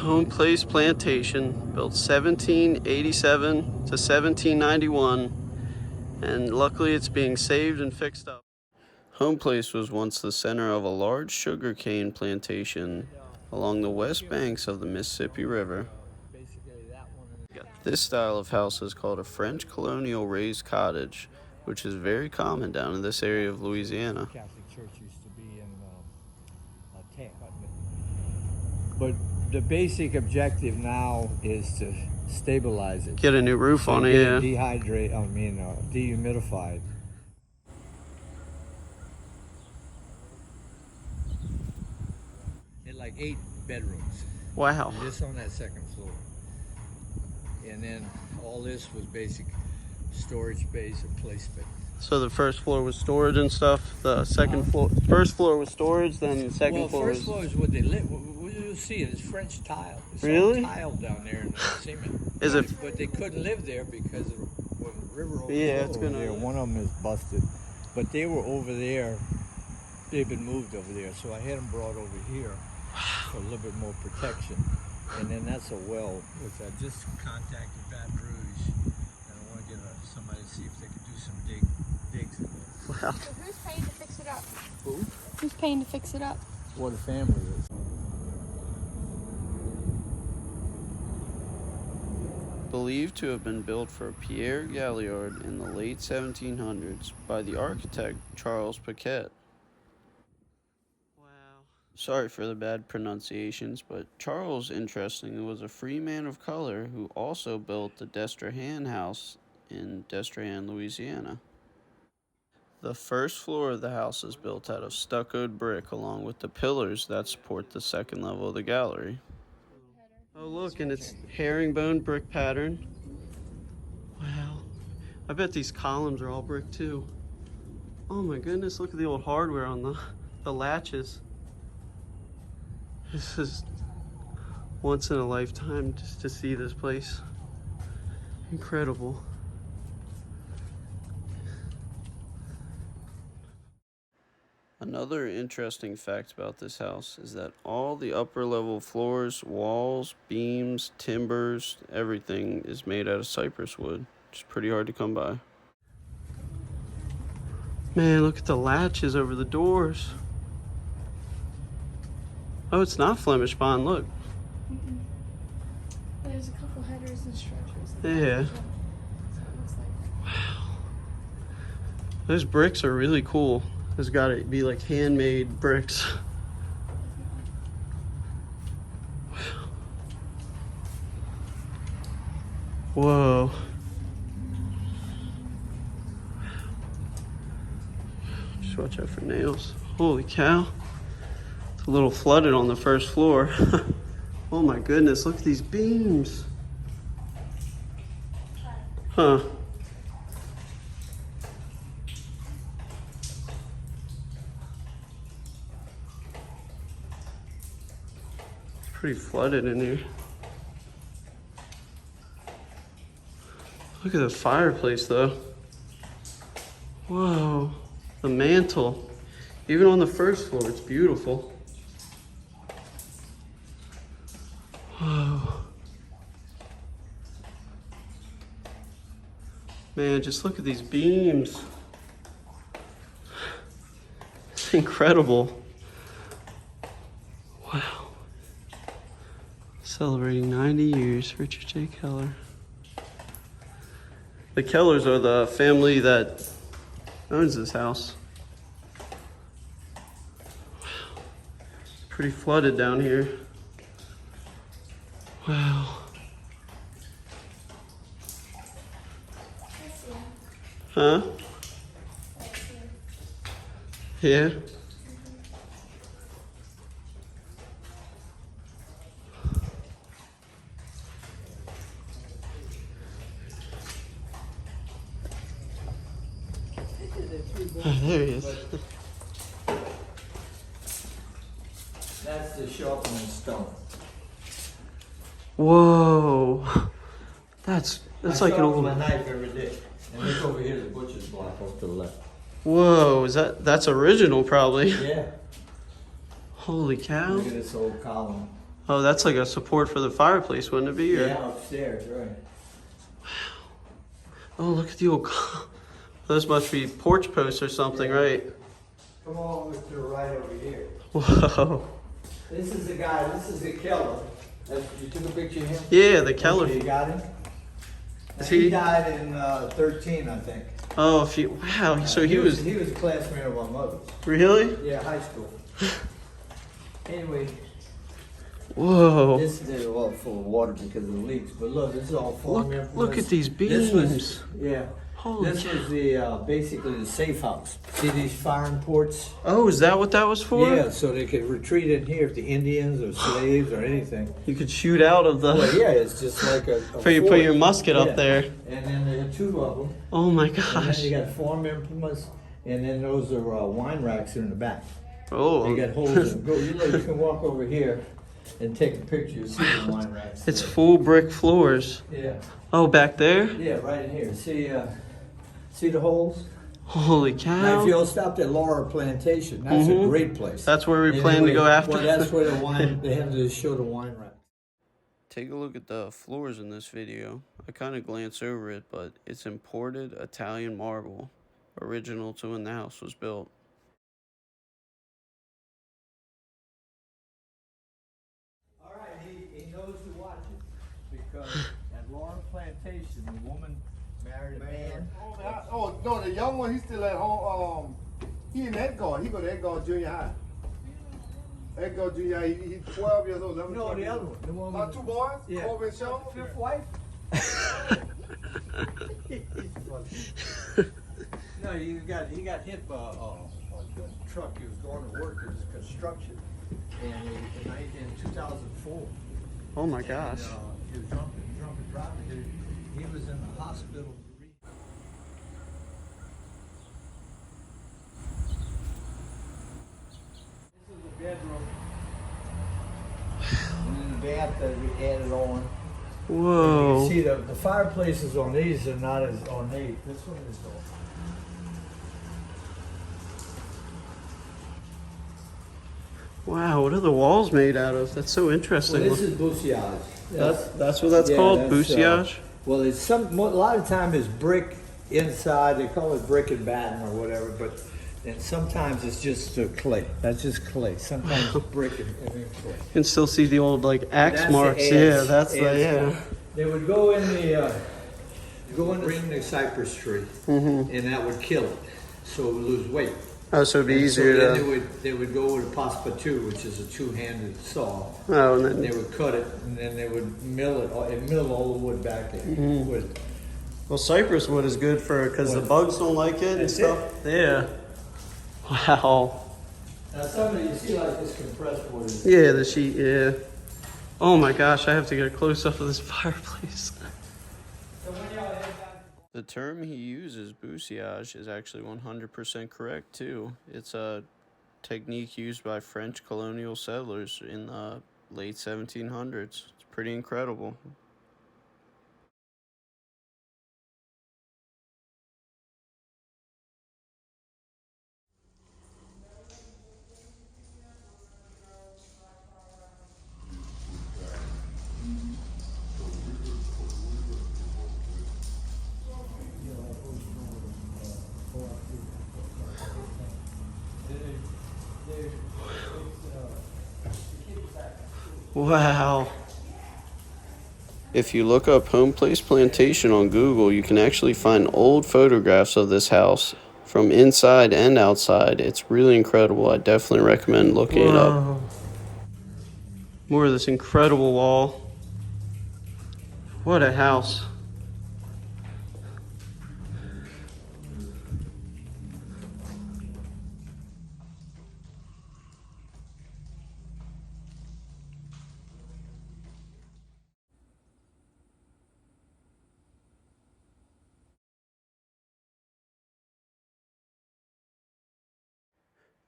Homeplace Plantation, built 1787 to 1791, and luckily it's being saved and fixed up. Homeplace was once the center of a large sugarcane plantation along the west banks of the Mississippi River. This style of house is called a French colonial raised cottage, which is very common down in this area of Louisiana. Catholic Church used to be in Tampa. But the basic objective now is to stabilize it. Get a new roof so on it, yeah. Dehumidified. It had like 8 bedrooms. Wow. This on that second floor. And then all this was basic storage space and play space. So the first floor was storage and stuff. The first floor was storage. Then the second floor was. First floor is what they live. You'll see it. It's French tile. It's really? all tile down there in the cement. Is it? But they couldn't live there because when the river overflowed. Yeah, it's gonna. There, one of them is busted, but they were over there. They've been moved over there, so I had them brought over here for a little bit more protection. And then that's a well, which I just contacted Baton Rouge, and I want to get somebody to see if they could do some digs in there. Wow. So who's paying to fix it up? Who? Who's paying to fix it up? Well, the family is. Believed to have been built for Pierre Galliard in the late 1700s by the architect Charles Paquette. Sorry for the bad pronunciations, but Charles, interestingly, was a free man of color who also built the Destrehan House in Destrehan, Louisiana. The first floor of the house is built out of stuccoed brick along with the pillars that support the second level of the gallery. Oh look, and it's herringbone brick pattern. Wow. I bet these columns are all brick too. Oh my goodness, look at the old hardware on the latches. This is once in a lifetime just to see this place. Incredible. Another interesting fact about this house is that all the upper level floors, walls, beams, timbers, everything is made out of cypress wood, which is pretty hard to come by. Man, look at the latches over the doors. Oh, it's not Flemish bond, look. Mm-mm. There's a couple headers and structures. Yeah. So it looks like. Wow. Those bricks are really cool. There's got to be like handmade bricks. Wow. Whoa. Just watch out for nails. Holy cow. A little flooded on the first floor. Oh my goodness, look at these beams. Huh. It's pretty flooded in here. Look at the fireplace though. Whoa, the mantle. Even on the first floor, it's beautiful. Whoa. Man, just look at these beams. It's incredible. Wow. Celebrating 90 years, Richard J. Keller. The Kellers are the family that owns this house. Wow. It's pretty flooded down here. Wow. Huh? Yeah. Oh, there he is. That's the sharpening stone. Whoa. That's like an old. I sharpen my knife every day. And look over here, the butcher's block off to the left. Whoa, that's original probably. Yeah. Holy cow. Look at this old column. Oh, that's like a support for the fireplace, wouldn't it be? Or... Yeah, upstairs, right. Oh, look at the old... Those must be porch posts or something, Yeah. right? Come on to the right over here. Whoa. This is the guy, this is the Keller. You took a picture of him? Yeah, the Keller. Okay, you got him? Now, Is he he- died in 13, I think. Oh, if you... Wow, so he was... He was a classmate of my mother's. Really? Yeah, high school. Anyway, Whoa. this is all full of water because of the leaks. But look, this is all falling in. Look at these This beams. was, yeah. Holy This cow. was the basically the safe house. See these firing ports? Oh, is that what that was for? Yeah, so they could retreat in here if the Indians or slaves or anything. You could shoot out of the... Well, yeah, it's just like a So you put fort. your musket Yeah. up there. And then there are two of them. Oh my And then gosh. you got farm implements, and then those are wine racks in the back. Oh. They got holes in them. Go, you can walk over here and take a picture. You see the wine racks. It's full brick floors. Yeah, Oh, back there? yeah, right in here. See the holes? Holy Now, cow. if you'll stop at Laura Plantation, that's a great place. That's where we And plan to go after. Well, that's where the wine. They have to show the wine rack. Take a look at the floors in this video. I kind of glanced over it, but it's imported Italian marble, original to when the house was built. All right, he knows to watch it because at Laura Plantation, the woman married a man. Oh no, the young one, he's still at home. He in Edgar. He go to Edgar Junior High. Edgar Junior High. He's 12 years old. No, the other one. The one My with two boys, Yeah. Corbin and Sean. fifth wife. No, he got hit by a truck. He was going to work. It was construction, and in 2004. Oh my gosh. And, he was drunk and driving. He was in the hospital. This is the bedroom. And then the bath that we added on. Whoa. You can see the fireplaces on these are not as ornate. This one is though. Wow, what are the walls made out of? That's so interesting. Well, this is bousillage. That's what that's called? Bousillage? Well, it's a lot of time it's brick inside. They call it brick and batten or whatever, but and sometimes it's just clay. That's just clay. Sometimes it's brick and then clay. You can still see the old like axe That's marks. the Yeah, ants. that's the Ants. They would go in the ring the cypress tree, and that would kill it, so it would lose weight. Oh, so it'd be And easier so then to. they would go with a passepartout, which is a two-handed saw. Oh, and And they then. would cut it, and then they would mill it, and mill all the wood back in. Mm-hmm. Wood. Well, cypress wood is good for because the What? bugs don't like it and That's stuff. Yeah. Wow. Now some of you see like this compressed wood. Is, Yeah, the sheet. Yeah. Oh my gosh, I have to get a close up of this fireplace. So when y'all head back, The term he uses, bousillage, is actually 100% correct too. It's a technique used by French colonial settlers in the late 1700s. It's pretty incredible. Wow. If you look up Homeplace Plantation on Google, you can actually find old photographs of this house from inside and outside. It's really incredible. I definitely recommend looking it up. More of this incredible wall. What a house.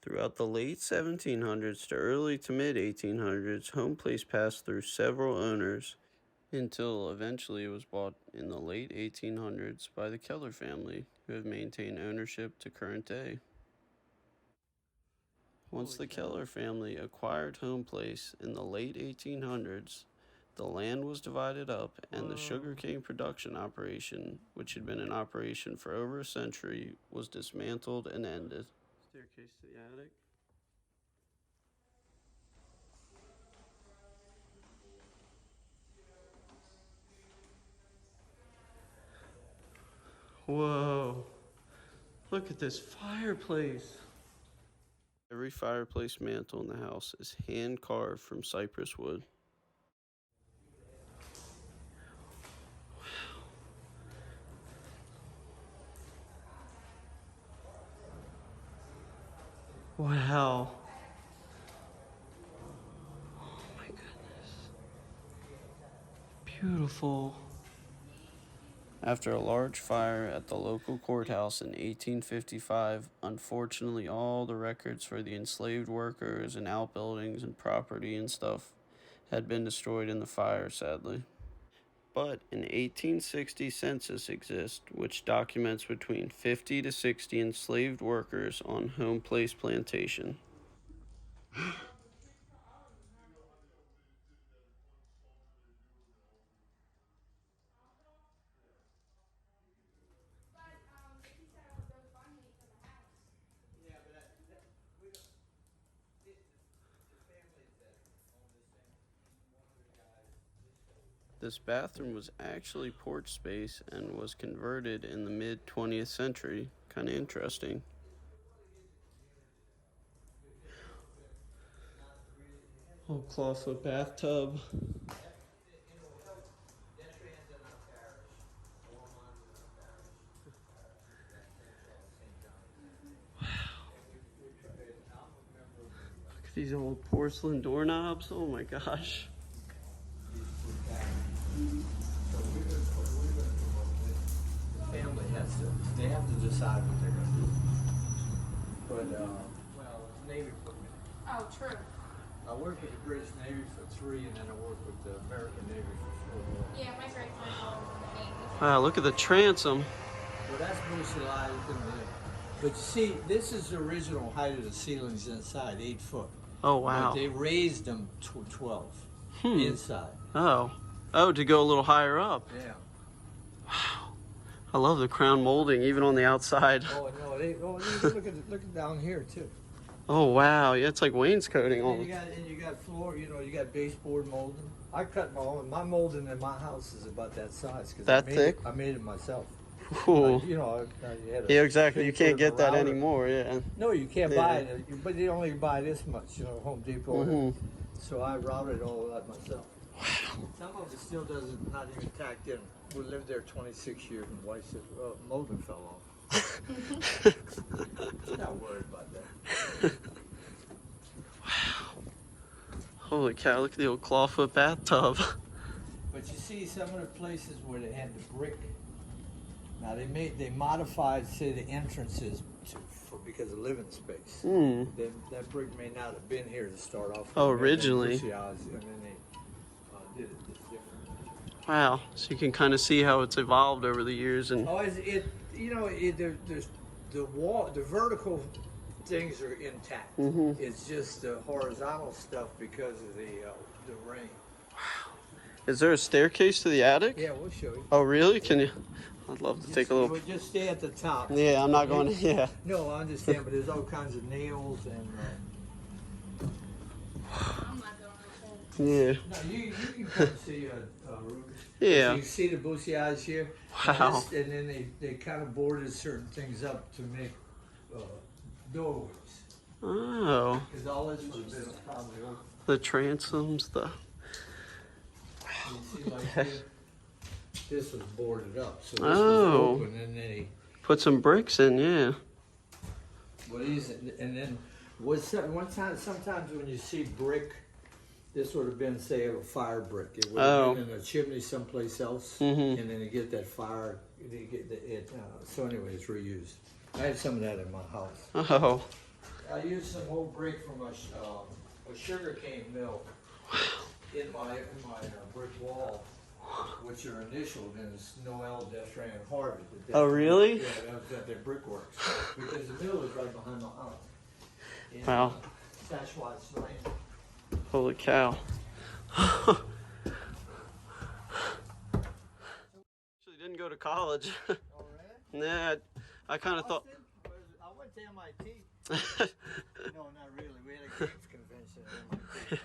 Throughout the late 1700s to early to mid 1800s, Homeplace passed through several owners until eventually it was bought in the late 1800s by the Keller family, who have maintained ownership to current day. Once the Keller family acquired Homeplace in the late 1800s, the land was divided up, and the sugarcane production operation, which had been in operation for over a century, was dismantled and ended. Staircase to the attic. Whoa. Look at this fireplace. Every fireplace mantle in the house is hand carved from cypress wood. Wow. Oh my goodness. Beautiful. After a large fire at the local courthouse in 1855, unfortunately all the records for the enslaved workers and outbuildings and property and stuff had been destroyed in the fire, sadly. But an 1860 census exists which documents between 50 to 60 enslaved workers on Homeplace Plantation. This bathroom was actually porch space and was converted in the mid 20th century. Kind of interesting. Oh, clawfoot bathtub. Look at these old porcelain doorknobs. Oh my gosh. Family they have to decide what they're going to do. But, well, Navy put me. Oh, true. I worked with the British Navy for 3, and then I worked with the American Navy for 4. Yeah, my great grandfather was in the Navy. Wow, look at the transom. Well, that's bousillage. But you see, this is the original height of the ceilings inside, 8 foot. Oh, wow. But they raised them to 12 inside. Oh, to go a little higher up. Yeah. I love the crown molding, even on the outside. Oh no, look at down here too. Oh wow, yeah, it's like wainscoting And almost. you got floor, you got baseboard molding. I cut my own. My molding in my house is about that size. That thick? I made it myself. Ooh. You had Yeah, exactly. You can't get that router. anymore. Yeah. No, you can't Yeah. buy it, but you only buy this much. Home Depot. So I routed all that myself. Some of it still doesn't, not even tacked in. We lived there 26 years, and wife said, molding fell off. Not worried about that. Holy cow! Look at the old clawfoot bathtub. But you see, some of the places where they had the brick. Now they modified, say, the entrances because of living space. That brick may not have been here to start off with. Oh, originally. And then they did it differently. Wow. So you can kind of see how it's evolved over the years and. Oh, the wall, the vertical things are intact. It's just the horizontal stuff because of the rain. Is there a staircase to the attic? Yeah, we'll show you. Oh, really? Can you? I'd love to take a little. Just stay at the top. Yeah, I'm not going to. Yeah. No, I understand, but there's all kinds of nails and. I'm not going to Yeah. No, you can come see Ruben. Yeah. You see the bousillage here? Wow. And then they kind of boarded certain things up to make doorways. Oh. Because all this would have been probably open. The transoms, the. You see, like here, this was boarded up, so this Oh. was open, and then they. Put some bricks in, yeah. What is it? And then sometimes when you see brick, this would have been, say, a fire brick. It would have been in a chimney someplace else, and then you get that fire. So anyway, it's reused. I had some of that in my house. Oh. I used some old brick from a sugarcane mill in my brick wall, which are initialed in Noel Destran Harvey. Oh, really? Yeah, that was at their brickworks. Because the mill is right behind my house. And, Wow. That's why it's laying. Holy cow. Actually didn't go to college. Oh, really? Nah, I kind of thought. I went to MIT. No, not really. We had a games convention at MIT.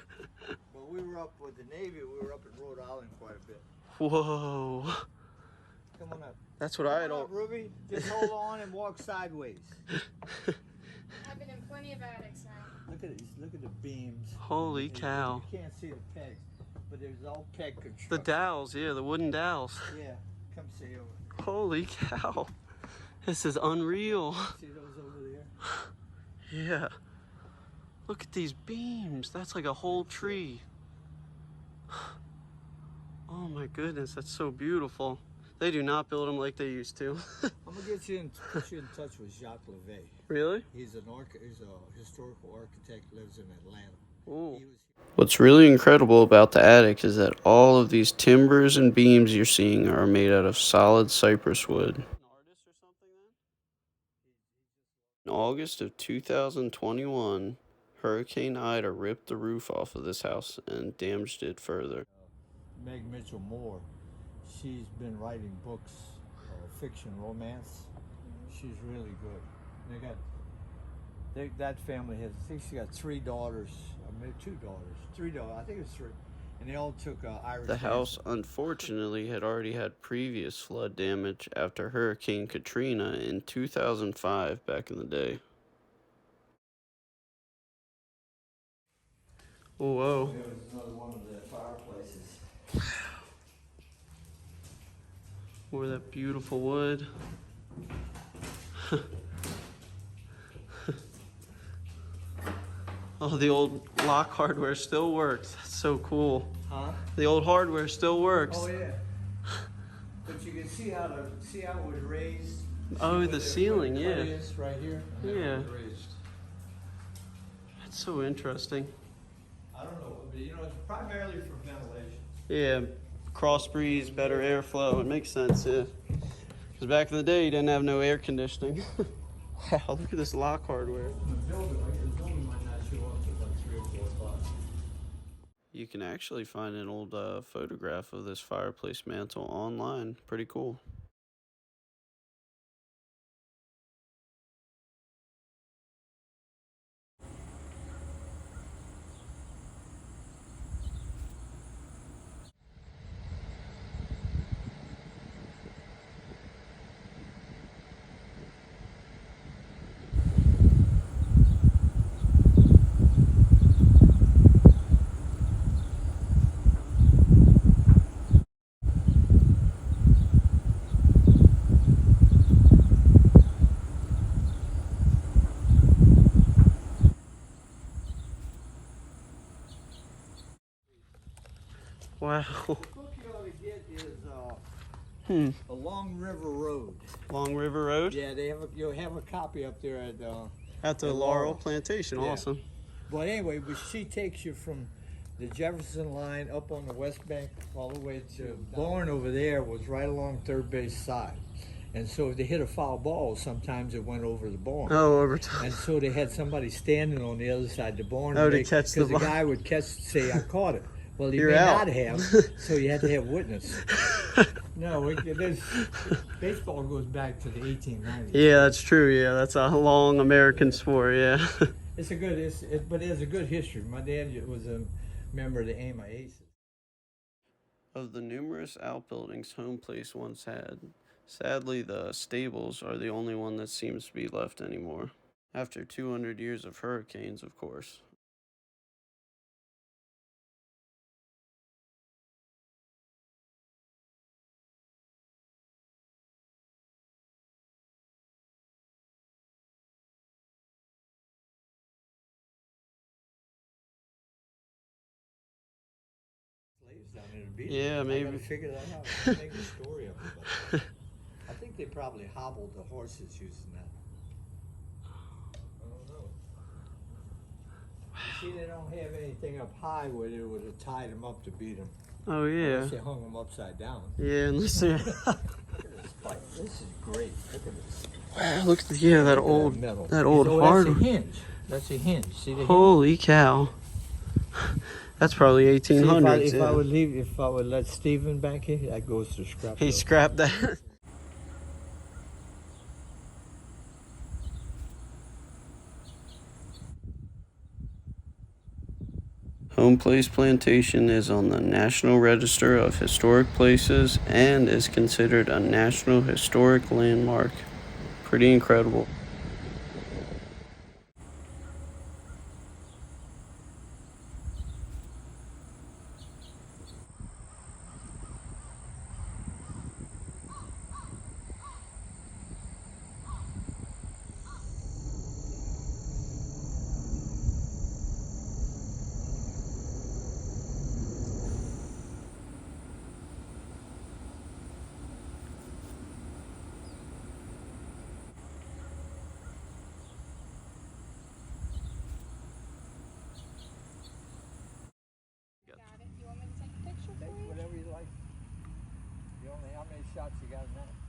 But we were up with the Navy. We were up in Rhode Island quite a bit. Whoa. Come on up. That's what I Come on don't. up, Ruby. Just hold on and walk sideways. I've been in plenty of attics now. Look at these. Look at the beams. Holy cow. You can't see the pegs, but there's all peg construction. The dowels, yeah, the wooden dowels. Yeah. Come see over. Holy cow. This is unreal. See those over there? Yeah. Look at these beams. That's like a whole tree. Oh my goodness, that's so beautiful. They do not build them like they used to. I'm gonna put you in touch with Jacques Levet. Really? He's a historical architect. Lives in Atlanta. Ooh. He was What's really incredible about the attic is that all of these timbers and beams you're seeing are made out of solid cypress wood. In August of 2021, Hurricane Ida ripped the roof off of this house and damaged it further. Meg Mitchell Moore. She's been writing books, fiction, romance. She's really good. That family has, I think she got 3 daughters, maybe 2 daughters, 3 daughters, I think it's 3. And they all took Irish. The house, unfortunately, had already had previous flood damage after Hurricane Katrina in 2005 back in the day. Oh, whoa. There was another one of the fireplaces. More of that beautiful wood. Oh, the old lock hardware still works. That's so cool. Huh? The old hardware still works. Oh yeah. But you can see how it was raised. Oh, the ceiling, yeah. Is right here. And then Yeah. it was raised. That's so interesting. I don't know, but it's primarily for ventilation. Yeah, cross breeze, better airflow. It makes sense, yeah. Because back in the day, you didn't have no air conditioning. Wow, look at this lock hardware. The building might not show up till like 3 or 4 o'clock. You can actually find an old photograph of this fireplace mantle online. Pretty cool. Wow. The book you ought to get is Along River Road. Long River Road? Yeah, you'll have a copy up there at At the at Laurel Plantation. Yeah. Awesome. But anyway, she takes you from the Jefferson line up on the west bank all the way to barn over there was right along third base side. And so if they hit a foul ball, sometimes it went over the barn. Oh, overtime. And so they had somebody standing on the other side of the barn. Oh, to catch the Because the ball. guy would say, I caught it. Well, he You're may out. not have, so you had to have witness. No, baseball goes back to the 1890s. Yeah, that's true. Yeah, that's a long American sport. Yeah. But it has a good history. My dad was a member of the AMA Aces. Of the numerous outbuildings Homeplace once had, sadly the stables are the only one that seems to be left anymore. After 200 years of hurricanes, of course. Slaves down there to beat Yeah, them. maybe. I gotta figure that out. I make the story up about it. I think they probably hobbled the horses using that. I don't know. You see, they don't have anything up high where they would have tied them up to beat them. Oh yeah. Unless they hung them upside down. Yeah, unless they. Look at this bike. This is great. Look at this. Wow, look at that Look at old metal. that old Oh, hardware. that's a hinge. That's a hinge. See the hinge? Holy cow. That's probably See, 1800s. if yeah. I would let Steven back in, that goes to scrap. He scrapped that. Homeplace Plantation is on the National Register of Historic Places and is considered a National Historic Landmark. Pretty incredible. Take whatever you like. You only how many shots you got in that?